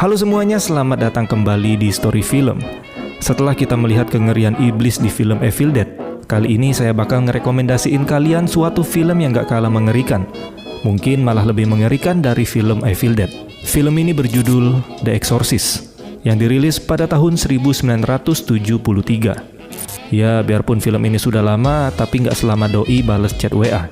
Halo semuanya, selamat datang kembali di Story Film. Setelah kita melihat kengerian iblis di film Evil Dead, kali ini saya bakal ngerekomendasiin kalian suatu film yang gak kalah mengerikan. Mungkin malah lebih mengerikan dari film Evil Dead. Film ini berjudul The Exorcist, yang dirilis pada tahun 1973. Ya, biarpun film ini sudah lama, tapi gak selama doi bales chat WA.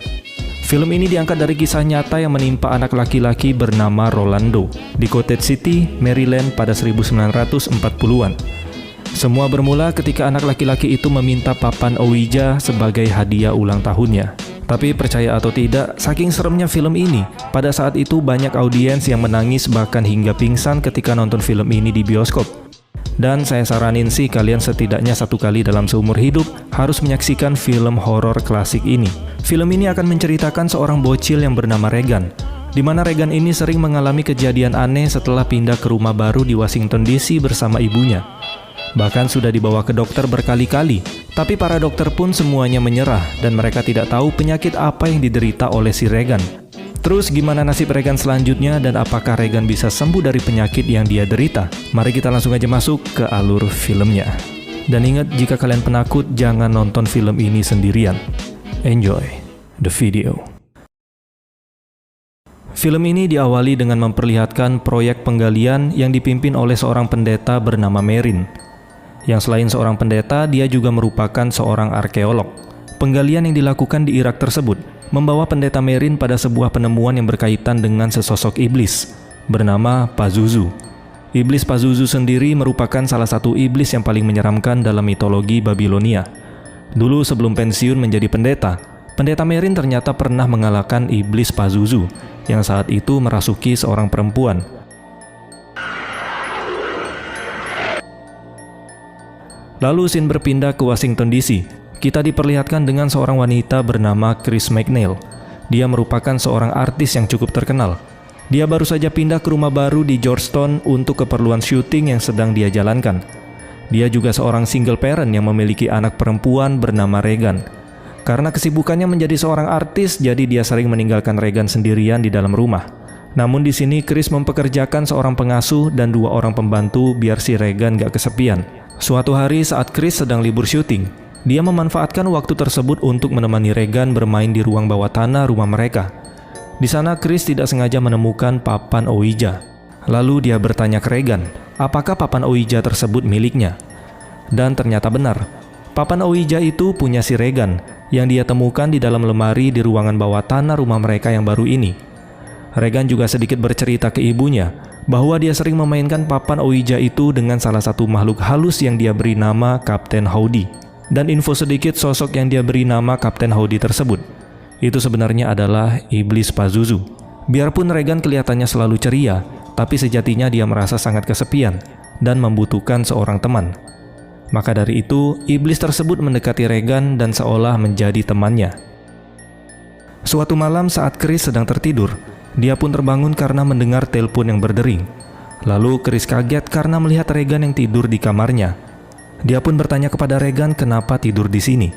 Film ini diangkat dari kisah nyata yang menimpa anak laki-laki bernama Rolando di Cottage City, Maryland pada 1940-an. Semua bermula ketika anak laki-laki itu meminta papan Ouija sebagai hadiah ulang tahunnya. Tapi percaya atau tidak, saking seremnya film ini, pada saat itu banyak audiens yang menangis bahkan hingga pingsan ketika nonton film ini di bioskop. Dan saya saranin sih kalian setidaknya satu kali dalam seumur hidup harus menyaksikan film horor klasik ini. Film ini akan menceritakan seorang bocil yang bernama Regan, di mana Regan ini sering mengalami kejadian aneh setelah pindah ke rumah baru di Washington DC bersama ibunya. Bahkan sudah dibawa ke dokter berkali-kali, tapi para dokter pun semuanya menyerah dan mereka tidak tahu penyakit apa yang diderita oleh si Regan. Terus gimana nasib Regan selanjutnya dan apakah Regan bisa sembuh dari penyakit yang dia derita? Mari kita langsung aja masuk ke alur filmnya. Dan ingat, jika kalian penakut, jangan nonton film ini sendirian. Enjoy the video. Film ini diawali dengan memperlihatkan proyek penggalian yang dipimpin oleh seorang pendeta bernama Marin. Yang selain seorang pendeta, dia juga merupakan seorang arkeolog. Penggalian yang dilakukan di Irak tersebut membawa pendeta Marin pada sebuah penemuan yang berkaitan dengan sesosok iblis bernama Pazuzu. Iblis Pazuzu sendiri merupakan salah satu iblis yang paling menyeramkan dalam mitologi Babilonia. Dulu sebelum pensiun menjadi pendeta, pendeta Marin ternyata pernah mengalahkan iblis Pazuzu yang saat itu merasuki seorang perempuan. Lalu scene berpindah ke Washington DC. Kita diperlihatkan dengan seorang wanita bernama Chris McNeil. Dia merupakan seorang artis yang cukup terkenal. Dia baru saja pindah ke rumah baru di Georgetown untuk keperluan syuting yang sedang dia jalankan. Dia juga seorang single parent yang memiliki anak perempuan bernama Regan. Karena kesibukannya menjadi seorang artis, jadi dia sering meninggalkan Regan sendirian di dalam rumah. Namun di sini Chris mempekerjakan seorang pengasuh dan 2 orang pembantu biar si Regan gak kesepian. Suatu hari saat Chris sedang libur syuting, dia memanfaatkan waktu tersebut untuk menemani Regan bermain di ruang bawah tanah rumah mereka. Di sana Chris tidak sengaja menemukan papan Ouija. Lalu dia bertanya ke Regan, apakah papan Ouija tersebut miliknya? Dan ternyata benar, papan Ouija itu punya si Regan yang dia temukan di dalam lemari di ruangan bawah tanah rumah mereka yang baru ini. Regan juga sedikit bercerita ke ibunya bahwa dia sering memainkan papan Ouija itu dengan salah satu makhluk halus yang dia beri nama Kapten Howdy. Dan info sedikit sosok yang dia beri nama Kapten Howdy tersebut, itu sebenarnya adalah iblis Pazuzu. Biarpun Regan kelihatannya selalu ceria, tapi sejatinya dia merasa sangat kesepian dan membutuhkan seorang teman. Maka dari itu, iblis tersebut mendekati Regan dan seolah menjadi temannya. Suatu malam saat Chris sedang tertidur, dia pun terbangun karena mendengar telepon yang berdering. Lalu Chris kaget karena melihat Regan yang tidur di kamarnya. Dia pun bertanya kepada Regan kenapa tidur di sini.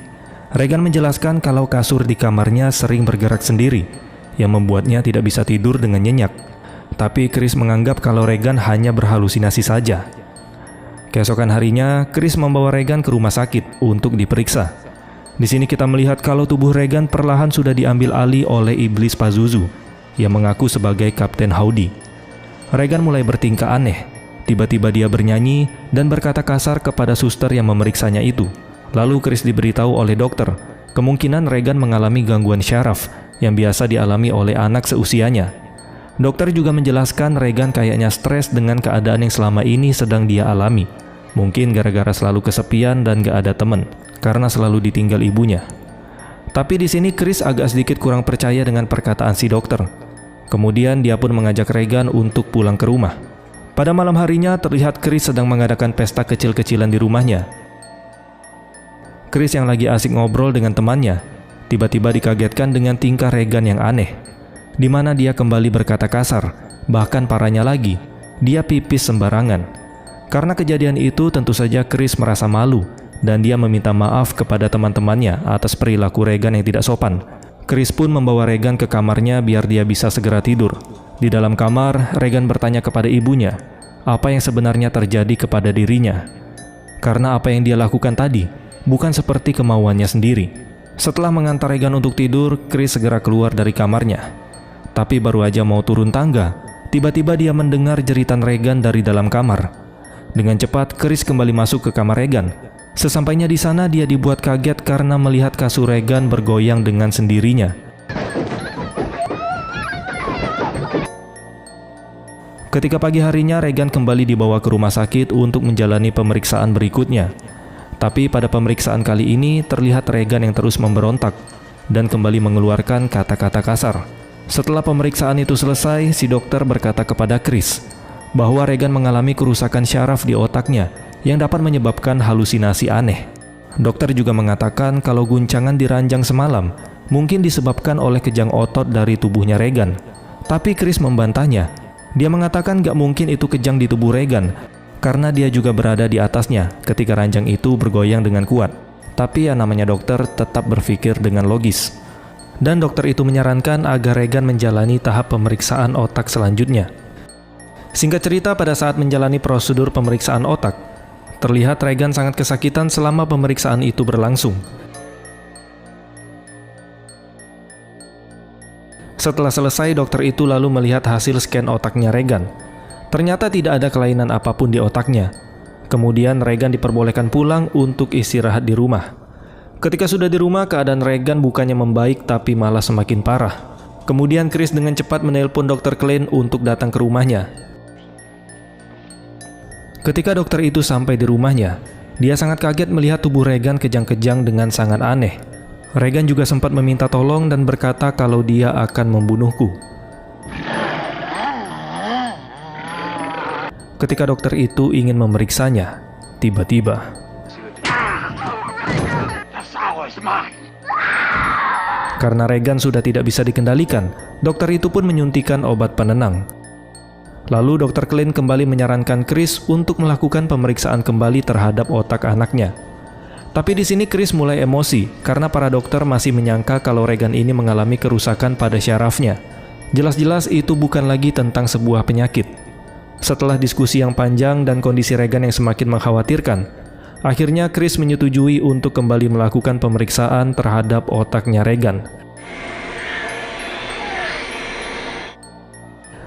Regan menjelaskan kalau kasur di kamarnya sering bergerak sendiri, yang membuatnya tidak bisa tidur dengan nyenyak. Tapi Chris menganggap kalau Regan hanya berhalusinasi saja. Keesokan harinya, Chris membawa Regan ke rumah sakit untuk diperiksa. Di sini kita melihat kalau tubuh Regan perlahan sudah diambil alih oleh iblis Pazuzu, yang mengaku sebagai Kapten Howdy. Regan mulai bertingkah aneh. Tiba-tiba dia bernyanyi dan berkata kasar kepada suster yang memeriksanya itu. Lalu Chris diberitahu oleh dokter, kemungkinan Regan mengalami gangguan syaraf yang biasa dialami oleh anak seusianya. Dokter juga menjelaskan Regan kayaknya stres dengan keadaan yang selama ini sedang dia alami. Mungkin gara-gara selalu kesepian dan gak ada teman, karena selalu ditinggal ibunya. Tapi di sini Chris agak sedikit kurang percaya dengan perkataan si dokter. Kemudian dia pun mengajak Regan untuk pulang ke rumah. Pada malam harinya terlihat Chris sedang mengadakan pesta kecil-kecilan di rumahnya. Chris yang lagi asik ngobrol dengan temannya, tiba-tiba dikagetkan dengan tingkah Regan yang aneh, di mana dia kembali berkata kasar, bahkan parahnya lagi, dia pipis sembarangan. Karena kejadian itu tentu saja Chris merasa malu, dan dia meminta maaf kepada teman-temannya atas perilaku Regan yang tidak sopan. Chris pun membawa Regan ke kamarnya biar dia bisa segera tidur. Di dalam kamar, Regan bertanya kepada ibunya, apa yang sebenarnya terjadi kepada dirinya. Karena apa yang dia lakukan tadi bukan seperti kemauannya sendiri. Setelah mengantar Regan untuk tidur, Chris segera keluar dari kamarnya. Tapi baru aja mau turun tangga, tiba-tiba dia mendengar jeritan Regan dari dalam kamar. Dengan cepat, Chris kembali masuk ke kamar Regan. Sesampainya di sana, dia dibuat kaget karena melihat kasur Regan bergoyang dengan sendirinya. Ketika pagi harinya, Regan kembali dibawa ke rumah sakit untuk menjalani pemeriksaan berikutnya. Tapi pada pemeriksaan kali ini, terlihat Regan yang terus memberontak dan kembali mengeluarkan kata-kata kasar. Setelah pemeriksaan itu selesai, si dokter berkata kepada Chris bahwa Regan mengalami kerusakan syaraf di otaknya yang dapat menyebabkan halusinasi aneh. Dokter juga mengatakan kalau guncangan di ranjang semalam mungkin disebabkan oleh kejang otot dari tubuhnya Regan. Tapi Chris membantahnya. Dia mengatakan gak mungkin itu kejang di tubuh Regan karena dia juga berada di atasnya ketika ranjang itu bergoyang dengan kuat. Tapi yang namanya dokter tetap berpikir dengan logis. Dan dokter itu menyarankan agar Regan menjalani tahap pemeriksaan otak selanjutnya. Singkat cerita, pada saat menjalani prosedur pemeriksaan otak, terlihat Regan sangat kesakitan selama pemeriksaan itu berlangsung. Setelah selesai, dokter itu lalu melihat hasil scan otaknya Regan. Ternyata tidak ada kelainan apapun di otaknya. Kemudian Regan diperbolehkan pulang untuk istirahat di rumah. Ketika sudah di rumah, keadaan Regan bukannya membaik tapi malah semakin parah. Kemudian Chris dengan cepat menelpon Dr. Klein untuk datang ke rumahnya. Ketika dokter itu sampai di rumahnya, dia sangat kaget melihat tubuh Regan kejang-kejang dengan sangat aneh. Regan juga sempat meminta tolong dan berkata kalau dia akan membunuhku. Ketika dokter itu ingin memeriksanya, tiba-tiba karena Regan sudah tidak bisa dikendalikan, dokter itu pun menyuntikkan obat penenang. Lalu Dr. Klein kembali menyarankan Chris untuk melakukan pemeriksaan kembali terhadap otak anaknya. Tapi di sini Chris mulai emosi karena para dokter masih menyangka kalau Regan ini mengalami kerusakan pada syarafnya. Jelas-jelas itu bukan lagi tentang sebuah penyakit. Setelah diskusi yang panjang dan kondisi Regan yang semakin mengkhawatirkan, akhirnya Chris menyetujui untuk kembali melakukan pemeriksaan terhadap otaknya Regan.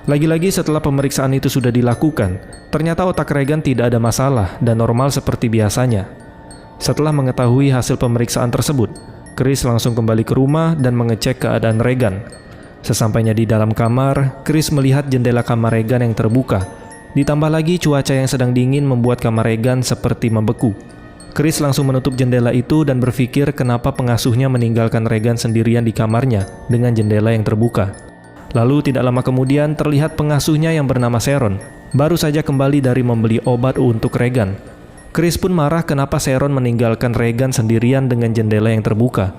Lagi-lagi setelah pemeriksaan itu sudah dilakukan, ternyata otak Regan tidak ada masalah dan normal seperti biasanya. Setelah mengetahui hasil pemeriksaan tersebut, Chris langsung kembali ke rumah dan mengecek keadaan Regan. Sesampainya di dalam kamar, Chris melihat jendela kamar Regan yang terbuka. Ditambah lagi cuaca yang sedang dingin membuat kamar Regan seperti membeku. Chris langsung menutup jendela itu dan berpikir kenapa pengasuhnya meninggalkan Regan sendirian di kamarnya dengan jendela yang terbuka. Lalu tidak lama kemudian terlihat pengasuhnya yang bernama Sharon baru saja kembali dari membeli obat untuk Regan. Chris pun marah kenapa Sharon meninggalkan Regan sendirian dengan jendela yang terbuka.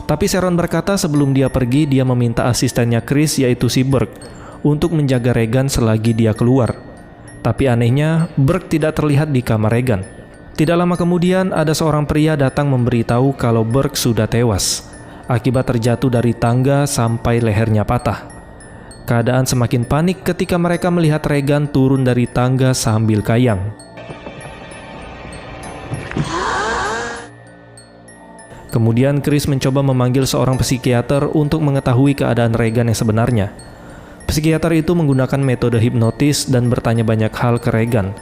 Tapi Sharon berkata sebelum dia pergi dia meminta asistennya Chris yaitu si Burke untuk menjaga Regan selagi dia keluar. Tapi anehnya Burke tidak terlihat di kamar Regan. Tidak lama kemudian ada seorang pria datang memberitahu kalau Burke sudah tewas akibat terjatuh dari tangga sampai lehernya patah. Keadaan semakin panik ketika mereka melihat Regan turun dari tangga sambil kayang. Kemudian Chris mencoba memanggil seorang psikiater untuk mengetahui keadaan Regan yang sebenarnya. Psikiater itu menggunakan metode hipnotis dan bertanya banyak hal ke Regan,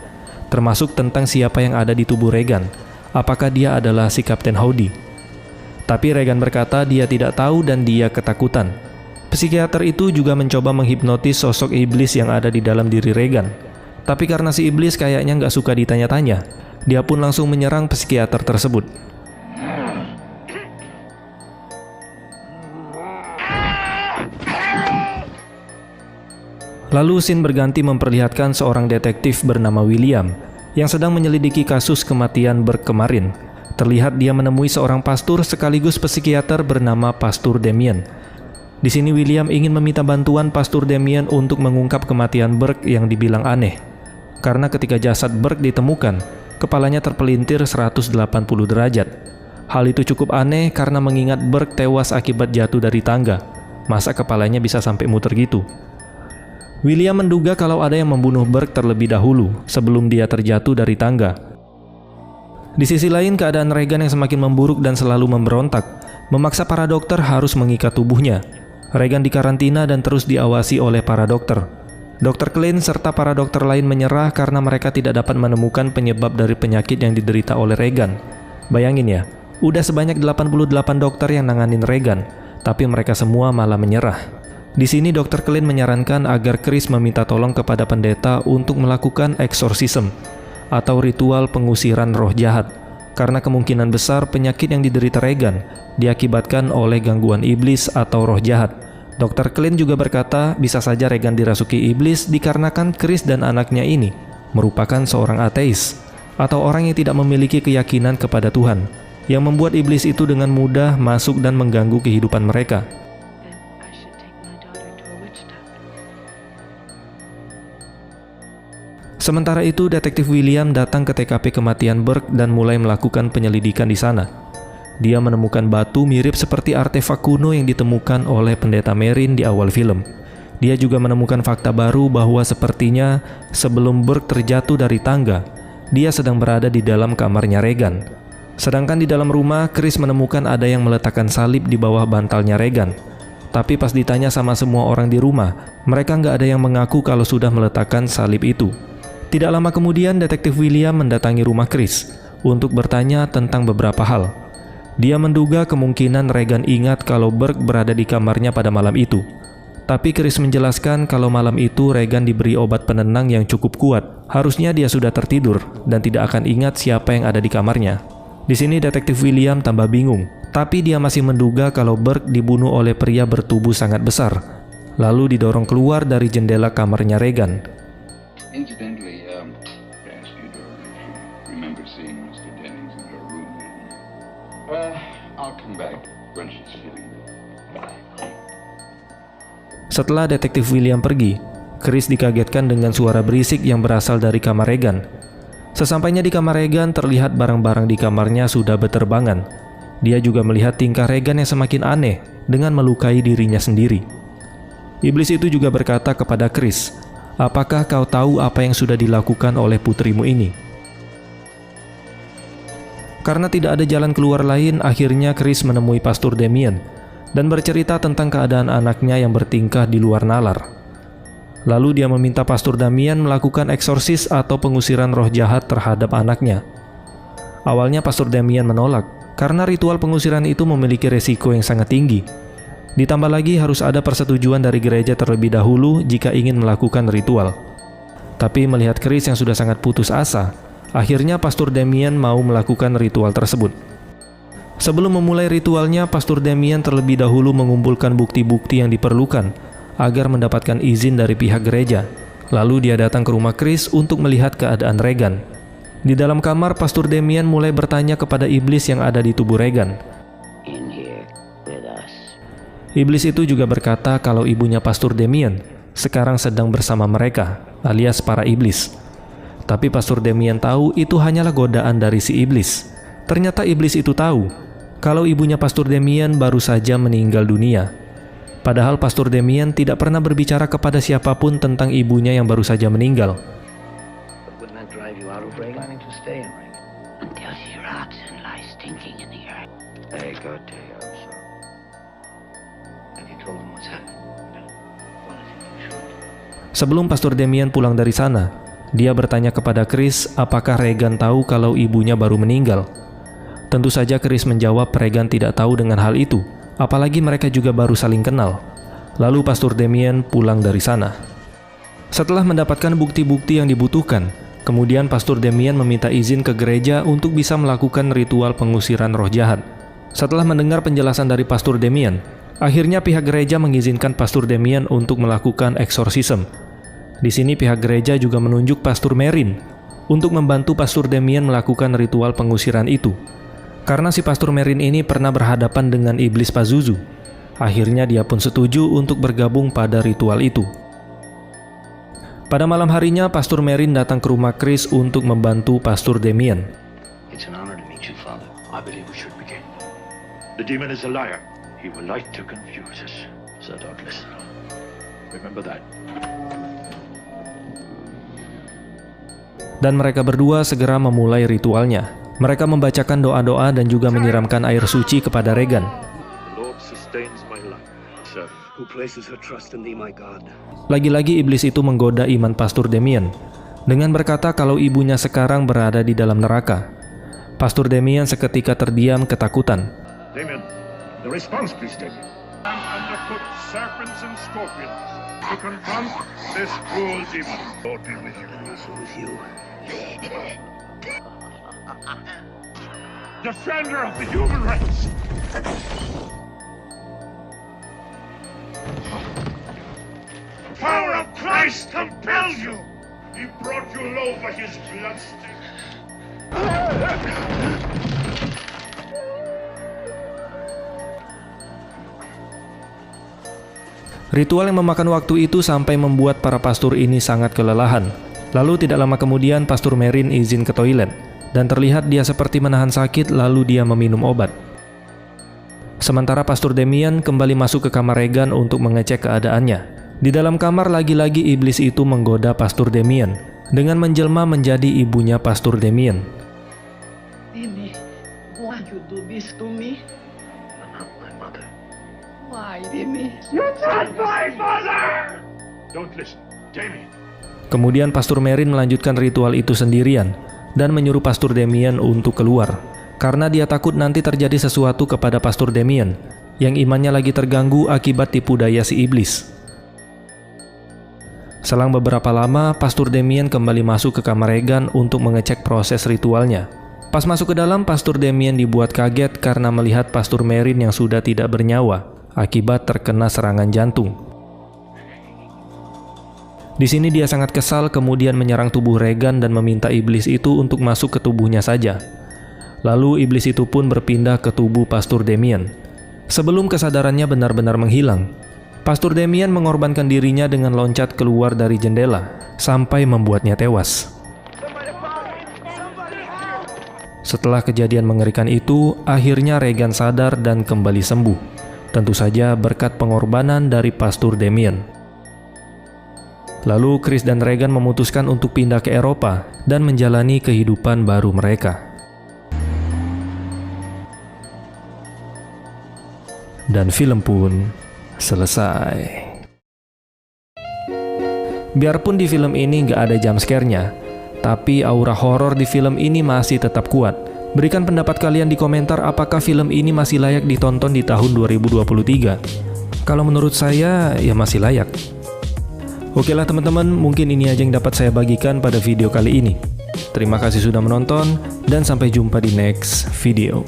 termasuk tentang siapa yang ada di tubuh Regan, apakah dia adalah si Kapten Howdy. Tapi Regan berkata dia tidak tahu dan dia ketakutan. Psikiater itu juga mencoba menghipnotis sosok iblis yang ada di dalam diri Regan. Tapi karena si iblis kayaknya nggak suka ditanya-tanya, dia pun langsung menyerang psikiater tersebut. Lalu scene berganti memperlihatkan seorang detektif bernama William yang sedang menyelidiki kasus kematian Burke kemarin. Terlihat dia menemui seorang pastor sekaligus psikiater bernama Pastor Damien. Di sini William ingin meminta bantuan Pastor Damien untuk mengungkap kematian Burke yang dibilang aneh. Karena ketika jasad Burke ditemukan, kepalanya terpelintir 180 derajat. Hal itu cukup aneh karena mengingat Burke tewas akibat jatuh dari tangga. Masa kepalanya bisa sampai muter gitu? William menduga kalau ada yang membunuh Burke terlebih dahulu sebelum dia terjatuh dari tangga. Di sisi lain, keadaan Regan yang semakin memburuk dan selalu memberontak memaksa para dokter harus mengikat tubuhnya. Regan dikarantina dan terus diawasi oleh para dokter. Dr. Klein serta para dokter lain menyerah karena mereka tidak dapat menemukan penyebab dari penyakit yang diderita oleh Regan. Bayangin ya, udah sebanyak 88 dokter yang nanganin Regan, tapi mereka semua malah menyerah. Di sini Dr. Klein menyarankan agar Chris meminta tolong kepada pendeta untuk melakukan exorcism atau ritual pengusiran roh jahat, karena kemungkinan besar penyakit yang diderita Regan diakibatkan oleh gangguan iblis atau roh jahat. Dr. Klein juga berkata bisa saja Regan dirasuki iblis dikarenakan Chris dan anaknya ini merupakan seorang ateis atau orang yang tidak memiliki keyakinan kepada Tuhan, yang membuat iblis itu dengan mudah masuk dan mengganggu kehidupan mereka. Sementara itu, detektif William datang ke TKP kematian Burke dan mulai melakukan penyelidikan di sana. Dia menemukan batu mirip seperti artefak kuno yang ditemukan oleh pendeta Merrin di awal film. Dia juga menemukan fakta baru bahwa sepertinya sebelum Burke terjatuh dari tangga, dia sedang berada di dalam kamarnya Regan. Sedangkan di dalam rumah, Chris menemukan ada yang meletakkan salib di bawah bantalnya Regan. Tapi pas ditanya sama semua orang di rumah, mereka nggak ada yang mengaku kalau sudah meletakkan salib itu. Tidak lama kemudian, detektif William mendatangi rumah Chris untuk bertanya tentang beberapa hal. Dia menduga kemungkinan Regan ingat kalau Burke berada di kamarnya pada malam itu. Tapi Chris menjelaskan kalau malam itu Regan diberi obat penenang yang cukup kuat. Harusnya dia sudah tertidur dan tidak akan ingat siapa yang ada di kamarnya. Di sini detektif William tambah bingung, tapi dia masih menduga kalau Burke dibunuh oleh pria bertubuh sangat besar, lalu didorong keluar dari jendela kamarnya Regan. Incidentally, I asked you to remember seeing Mr. Dennings in her room. I'll come back when she's feeling better. Setelah detektif William pergi, Chris dikagetkan dengan suara berisik yang berasal dari kamar Regan. Sesampainya di kamar Regan, terlihat barang-barang di kamarnya sudah berterbangan. Dia juga melihat tingkah Regan yang semakin aneh dengan melukai dirinya sendiri. Iblis itu juga berkata kepada Chris, "Apakah kau tahu apa yang sudah dilakukan oleh putrimu ini?" Karena tidak ada jalan keluar lain, akhirnya Chris menemui Pastor Damien dan bercerita tentang keadaan anaknya yang bertingkah di luar nalar. Lalu dia meminta Pastor Damien melakukan eksorsis atau pengusiran roh jahat terhadap anaknya. Awalnya Pastor Damien menolak, karena ritual pengusiran itu memiliki resiko yang sangat tinggi. Ditambah lagi harus ada persetujuan dari gereja terlebih dahulu jika ingin melakukan ritual. Tapi melihat Chris yang sudah sangat putus asa, akhirnya Pastor Damien mau melakukan ritual tersebut. Sebelum memulai ritualnya, Pastor Damien terlebih dahulu mengumpulkan bukti-bukti yang diperlukan agar mendapatkan izin dari pihak gereja. Lalu dia datang ke rumah Chris untuk melihat keadaan Regan. Di dalam kamar, Pastor Damien mulai bertanya kepada iblis yang ada di tubuh Regan. Iblis itu juga berkata kalau ibunya Pastor Damien sekarang sedang bersama mereka, alias para iblis. Tapi Pastor Damien tahu itu hanyalah godaan dari si iblis. Ternyata iblis itu tahu kalau ibunya Pastor Damien baru saja meninggal dunia. Padahal Pastor Damien tidak pernah berbicara kepada siapapun tentang ibunya yang baru saja meninggal. Sebelum Pastor Damien pulang dari sana, dia bertanya kepada Chris apakah Regan tahu kalau ibunya baru meninggal. Tentu saja Chris menjawab Regan tidak tahu dengan hal itu, apalagi mereka juga baru saling kenal. Lalu Pastor Damien pulang dari sana. Setelah mendapatkan bukti-bukti yang dibutuhkan, kemudian Pastor Damien meminta izin ke gereja untuk bisa melakukan ritual pengusiran roh jahat. Setelah mendengar penjelasan dari Pastor Damien, akhirnya pihak gereja mengizinkan Pastor Damien untuk melakukan eksorsisme. Di sini pihak gereja juga menunjuk Pastor Merrin untuk membantu Pastor Damien melakukan ritual pengusiran itu. Karena si Pastor Merrin ini pernah berhadapan dengan iblis Pazuzu, akhirnya dia pun setuju untuk bergabung pada ritual itu. Pada malam harinya, Pastor Merrin datang ke rumah Chris untuk membantu Pastor Damien. It's an honor to meet you, Father. I believe we should begin. The demon is a liar. He would like to confuse us. So don't listen. Remember that. Dan mereka berdua segera memulai ritualnya. Mereka membacakan doa-doa dan juga menyiramkan air suci kepada Regan. The Lord sustains my life, sir. Who places her trust in thee, my God? Lagi-lagi iblis itu menggoda iman Pastor Damien dengan berkata kalau ibunya sekarang berada di dalam neraka. Pastor Damien seketika terdiam ketakutan. Damien, the response, please, Damien. I'm underfoot serpents and scorpions to confront this cruel demon. Lord be with you. Also with you. Defender of the human race. The power of Christ compels you. He brought you low for his bloodstream. Ritual yang memakan waktu itu sampai membuat para pastor ini sangat kelelahan. Lalu tidak lama kemudian Pastor Merrin izin ke toilet, dan terlihat dia seperti menahan sakit lalu dia meminum obat. Sementara Pastor Damien kembali masuk ke kamar Regan untuk mengecek keadaannya. Di dalam kamar lagi-lagi iblis itu menggoda Pastor Damien dengan menjelma menjadi ibunya Pastor Damien. Demi, why you do this to me? I'm not my mother. Why, Demi? You're not my mother! Don't listen, Damien. Kemudian Pastor Merrin melanjutkan ritual itu sendirian dan menyuruh Pastor Damien untuk keluar karena dia takut nanti terjadi sesuatu kepada Pastor Damien yang imannya lagi terganggu akibat tipu daya si iblis. Selang beberapa lama, Pastor Damien kembali masuk ke kamar Regan untuk mengecek proses ritualnya. Pas masuk ke dalam, Pastor Damien dibuat kaget karena melihat Pastor Merrin yang sudah tidak bernyawa akibat terkena serangan jantung. Di sini dia sangat kesal kemudian menyerang tubuh Regan dan meminta iblis itu untuk masuk ke tubuhnya saja. Lalu iblis itu pun berpindah ke tubuh Pastor Damien. Sebelum kesadarannya benar-benar menghilang, Pastor Damien mengorbankan dirinya dengan loncat keluar dari jendela sampai membuatnya tewas. Setelah kejadian mengerikan itu, akhirnya Regan sadar dan kembali sembuh. Tentu saja berkat pengorbanan dari Pastor Damien. Lalu Chris dan Regan memutuskan untuk pindah ke Eropa dan menjalani kehidupan baru mereka. Dan film pun selesai. Biarpun di film ini nggak ada jump scare-nya, tapi aura horor di film ini masih tetap kuat. Berikan pendapat kalian di komentar apakah film ini masih layak ditonton di tahun 2023. Kalau menurut saya, ya masih layak. Oke lah teman-teman, mungkin ini aja yang dapat saya bagikan pada video kali ini. Terima kasih sudah menonton, dan sampai jumpa di next video.